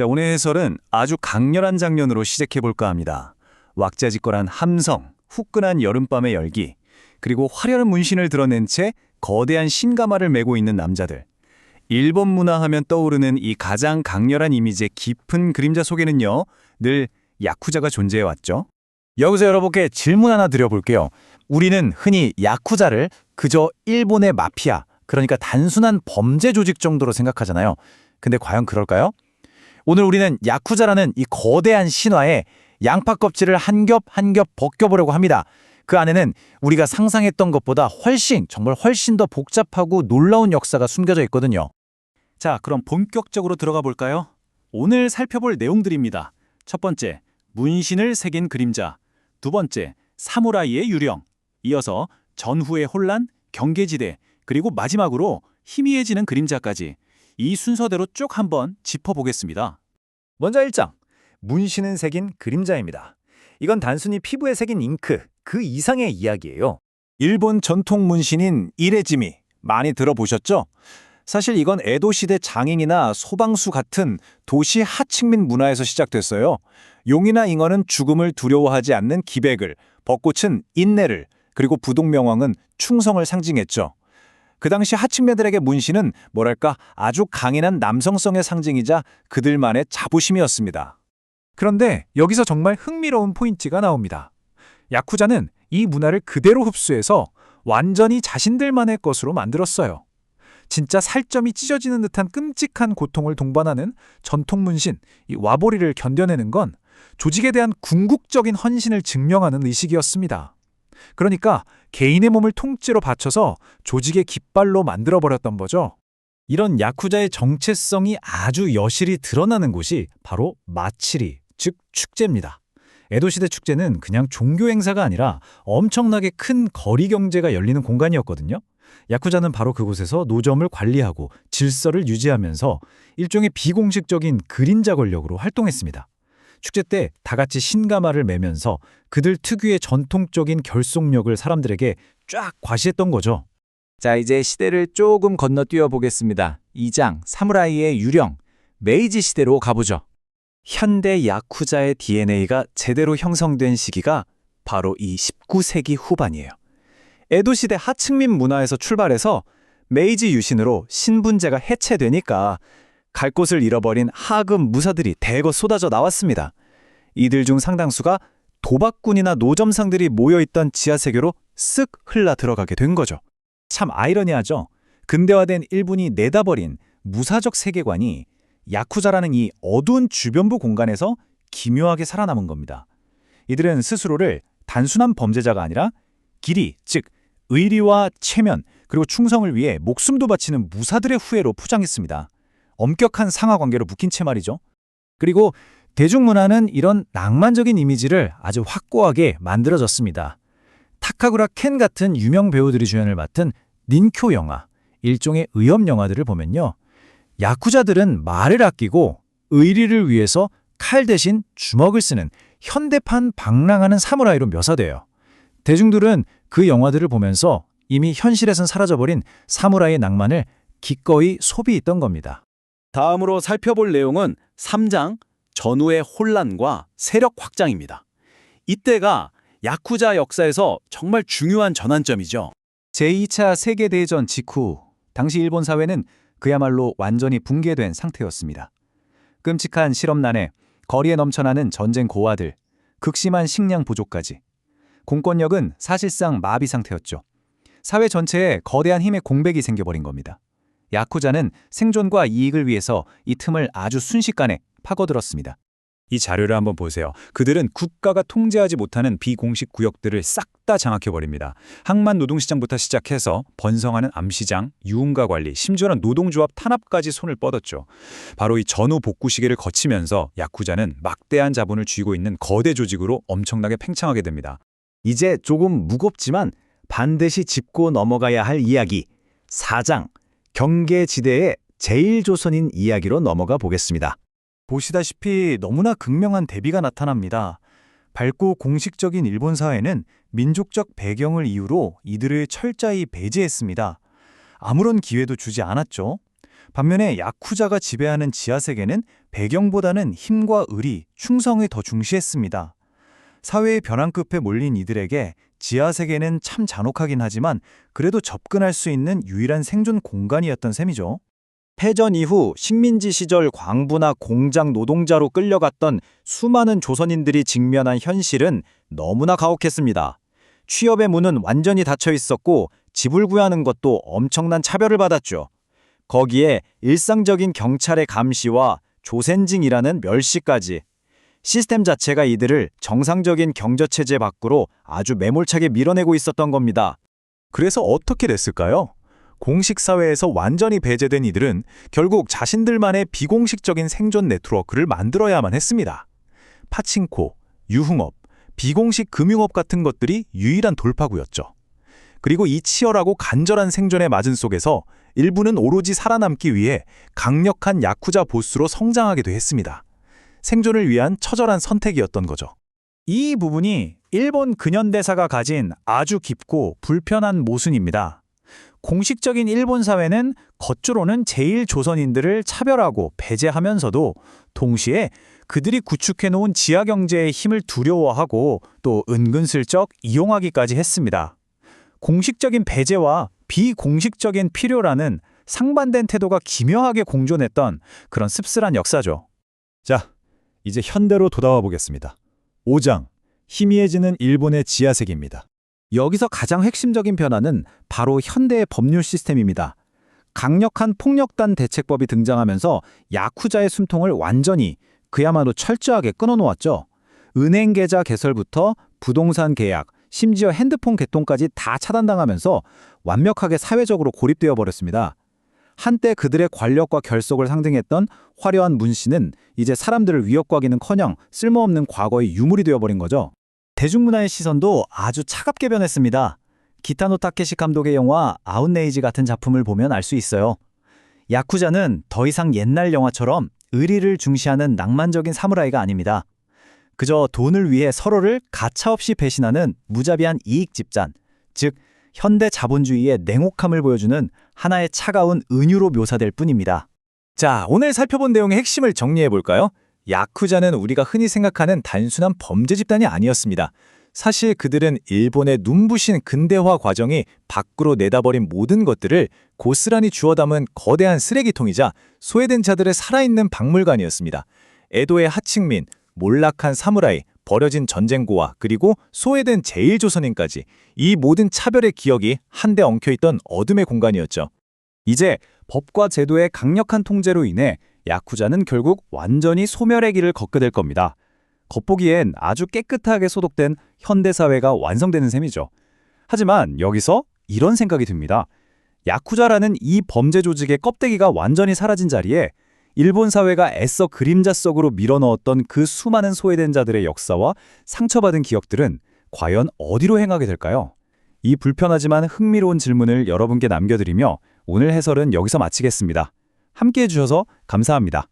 자, 오늘 해설은 아주 강렬한 장면으로 시작해볼까 합니다. 왁자지껄한 함성, 후끈한 여름밤의 열기, 그리고 화려한 문신을 드러낸 채 거대한 신가마를 메고 있는 남자들. 일본 문화 하면 떠오르는 이 가장 강렬한 이미지의 깊은 그림자 속에는요, 늘 야쿠자가 존재해왔죠. 여기서 여러분께 질문 하나 드려볼게요. 우리는 흔히 야쿠자를 그저 일본의 마피아, 그러니까 단순한 범죄 조직 정도로 생각하잖아요. 근데 과연 그럴까요? 오늘 우리는 야쿠자라는 이 거대한 신화에 양파 껍질을 한 겹 한 겹 벗겨보려고 합니다. 그 안에는 우리가 상상했던 것보다 정말 훨씬 더 복잡하고 놀라운 역사가 숨겨져 있거든요. 자, 그럼 본격적으로 들어가 볼까요? 오늘 살펴볼 내용들입니다. 첫 번째, 문신을 새긴 그림자. 두 번째, 사무라이의 유령. 이어서 전후의 혼란, 경계지대, 그리고 마지막으로 희미해지는 그림자까지 이 순서대로 쭉 한번 짚어보겠습니다. 먼저 1장, 문신은 새긴 그림자입니다. 이건 단순히 피부에 새긴 잉크, 그 이상의 이야기예요. 일본 전통 문신인 이레지미, 많이 들어보셨죠? 사실 이건 에도 시대 장잉이나 소방수 같은 도시 하층민 문화에서 시작됐어요. 용이나 잉어는 죽음을 두려워하지 않는 기백을, 벚꽃은 인내를, 그리고 부동명왕은 충성을 상징했죠. 그 당시 하층민들에게 문신은 뭐랄까 아주 강인한 남성성의 상징이자 그들만의 자부심이었습니다. 그런데 여기서 정말 흥미로운 포인트가 나옵니다. 야쿠자는 이 문화를 그대로 흡수해서 완전히 자신들만의 것으로 만들었어요. 진짜 살점이 찢어지는 듯한 끔찍한 고통을 동반하는 전통 문신, 이 와보리를 견뎌내는 건 조직에 대한 궁극적인 헌신을 증명하는 의식이었습니다. 그러니까 개인의 몸을 통째로 바쳐서 조직의 깃발로 만들어버렸던 거죠. 이런 야쿠자의 정체성이 아주 여실히 드러나는 곳이 바로 마치리, 즉 축제입니다. 에도시대 축제는 그냥 종교 행사가 아니라 엄청나게 큰 거리 경제가 열리는 공간이었거든요. 야쿠자는 바로 그곳에서 노점을 관리하고 질서를 유지하면서 일종의 비공식적인 그림자 권력으로 활동했습니다. 축제 때 다 같이 신가마를 매면서 그들 특유의 전통적인 결속력을 사람들에게 쫙 과시했던 거죠. 자, 이제 시대를 조금 건너뛰어 보겠습니다. 2장, 사무라이의 유령, 메이지 시대로 가보죠. 현대 야쿠자의 DNA가 제대로 형성된 시기가 바로 이 19세기 후반이에요. 에도 시대 하층민 문화에서 출발해서 메이지 유신으로 신분제가 해체되니까 갈 곳을 잃어버린 하급 무사들이 대거 쏟아져 나왔습니다. 이들 중 상당수가 도박꾼이나 노점상들이 모여있던 지하세계로 쓱 흘러 들어가게 된 거죠. 참 아이러니하죠. 근대화된 일본이 내다버린 무사적 세계관이 야쿠자라는 이 어두운 주변부 공간에서 기묘하게 살아남은 겁니다. 이들은 스스로를 단순한 범죄자가 아니라 길이, 즉 의리와 체면, 그리고 충성을 위해 목숨도 바치는 무사들의 후예로 포장했습니다. 엄격한 상하관계로 묶인 채 말이죠. 그리고 대중문화는 이런 낭만적인 이미지를 아주 확고하게 만들어졌습니다. 타카구라 켄 같은 유명 배우들이 주연을 맡은 닌쿄 영화, 일종의 의협 영화들을 보면요. 야쿠자들은 말을 아끼고 의리를 위해서 칼 대신 주먹을 쓰는 현대판 방랑하는 사무라이로 묘사돼요. 대중들은 그 영화들을 보면서 이미 현실에선 사라져버린 사무라이의 낭만을 기꺼이 소비했던 겁니다. 다음으로 살펴볼 내용은 3장, 전후의 혼란과 세력 확장입니다. 이때가 야쿠자 역사에서 정말 중요한 전환점이죠. 제2차 세계대전 직후 당시 일본 사회는 그야말로 완전히 붕괴된 상태였습니다. 끔찍한 실업난에 거리에 넘쳐나는 전쟁 고아들, 극심한 식량 부족까지. 공권력은 사실상 마비 상태였죠. 사회 전체에 거대한 힘의 공백이 생겨버린 겁니다. 야쿠자는 생존과 이익을 위해서 이 틈을 아주 순식간에 파고들었습니다. 이 자료를 한번 보세요. 그들은 국가가 통제하지 못하는 비공식 구역들을 싹 다 장악해버립니다. 항만 노동시장부터 시작해서 번성하는 암시장, 유흥가 관리, 심지어는 노동조합 탄압까지 손을 뻗었죠. 바로 이 전후 복구 시기를 거치면서 야쿠자는 막대한 자본을 쥐고 있는 거대 조직으로 엄청나게 팽창하게 됩니다. 이제 조금 무겁지만 반드시 짚고 넘어가야 할 이야기 4장 경계지대의 제1조선인 이야기로 넘어가 보겠습니다. 보시다시피 너무나 극명한 대비가 나타납니다. 밝고 공식적인 일본 사회는 민족적 배경을 이유로 이들을 철저히 배제했습니다. 아무런 기회도 주지 않았죠. 반면에 야쿠자가 지배하는 지하세계는 배경보다는 힘과 의리, 충성을 더 중시했습니다. 사회의 벼랑 끝에 몰린 이들에게 지하세계는 참 잔혹하긴 하지만 그래도 접근할 수 있는 유일한 생존 공간이었던 셈이죠. 패전 이후 식민지 시절 광부나 공장 노동자로 끌려갔던 수많은 조선인들이 직면한 현실은 너무나 가혹했습니다. 취업의 문은 완전히 닫혀 있었고 집을 구하는 것도 엄청난 차별을 받았죠. 거기에 일상적인 경찰의 감시와 조센징이라는 멸시까지. 시스템 자체가 이들을 정상적인 경제체제 밖으로 아주 매몰차게 밀어내고 있었던 겁니다. 그래서 어떻게 됐을까요? 공식 사회에서 완전히 배제된 이들은 결국 자신들만의 비공식적인 생존 네트워크를 만들어야만 했습니다. 파친코, 유흥업, 비공식 금융업 같은 것들이 유일한 돌파구였죠. 그리고 이 치열하고 간절한 생존의 마진 속에서 일부는 오로지 살아남기 위해 강력한 야쿠자 보스로 성장하기도 했습니다. 생존을 위한 처절한 선택이었던 거죠. 이 부분이 일본 근현대사가 가진 아주 깊고 불편한 모순입니다. 공식적인 일본 사회는 겉으로는 제1조선인들을 차별하고 배제하면서도 동시에 그들이 구축해놓은 지하경제의 힘을 두려워하고 또 은근슬쩍 이용하기까지 했습니다. 공식적인 배제와 비공식적인 필요라는 상반된 태도가 기묘하게 공존했던 그런 씁쓸한 역사죠. 자, 이제 현대로 돌아와 보겠습니다. 5장, 희미해지는 일본의 지하세계입니다. 여기서 가장 핵심적인 변화는 바로 현대의 법률 시스템입니다. 강력한 폭력단 대책법이 등장하면서 야쿠자의 숨통을 완전히, 그야말로 철저하게 끊어놓았죠. 은행 계좌 개설부터 부동산 계약, 심지어 핸드폰 개통까지 다 차단당하면서 완벽하게 사회적으로 고립되어 버렸습니다. 한때 그들의 권력과 결속을 상징했던 화려한 문신은 이제 사람들을 위협과기는커녕 쓸모없는 과거의 유물이 되어버린 거죠. 대중문화의 시선도 아주 차갑게 변했습니다. 기타노 타케시 감독의 영화 아웃레이지 같은 작품을 보면 알 수 있어요. 야쿠자는 더 이상 옛날 영화처럼 의리를 중시하는 낭만적인 사무라이가 아닙니다. 그저 돈을 위해 서로를 가차없이 배신하는 무자비한 이익 집단, 즉 현대 자본주의의 냉혹함을 보여주는 하나의 차가운 은유로 묘사될 뿐입니다. 자, 오늘 살펴본 내용의 핵심을 정리해 볼까요? 야쿠자는 우리가 흔히 생각하는 단순한 범죄 집단이 아니었습니다. 사실 그들은 일본의 눈부신 근대화 과정이 밖으로 내다버린 모든 것들을 고스란히 주워 담은 거대한 쓰레기통이자 소외된 자들의 살아있는 박물관이었습니다. 에도의 하층민, 몰락한 사무라이, 버려진 전쟁고와 그리고 소외된 제1조선인까지 이 모든 차별의 기억이 한데 엉켜있던 어둠의 공간이었죠. 이제 법과 제도의 강력한 통제로 인해 야쿠자는 결국 완전히 소멸의 길을 걷게 될 겁니다. 겉보기엔 아주 깨끗하게 소독된 현대사회가 완성되는 셈이죠. 하지만 여기서 이런 생각이 듭니다. 야쿠자라는 이 범죄 조직의 껍데기가 완전히 사라진 자리에 일본 사회가 애써 그림자 속으로 밀어넣었던 그 수많은 소외된 자들의 역사와 상처받은 기억들은 과연 어디로 행하게 될까요? 이 불편하지만 흥미로운 질문을 여러분께 남겨드리며 오늘 해설은 여기서 마치겠습니다. 함께해 주셔서 감사합니다.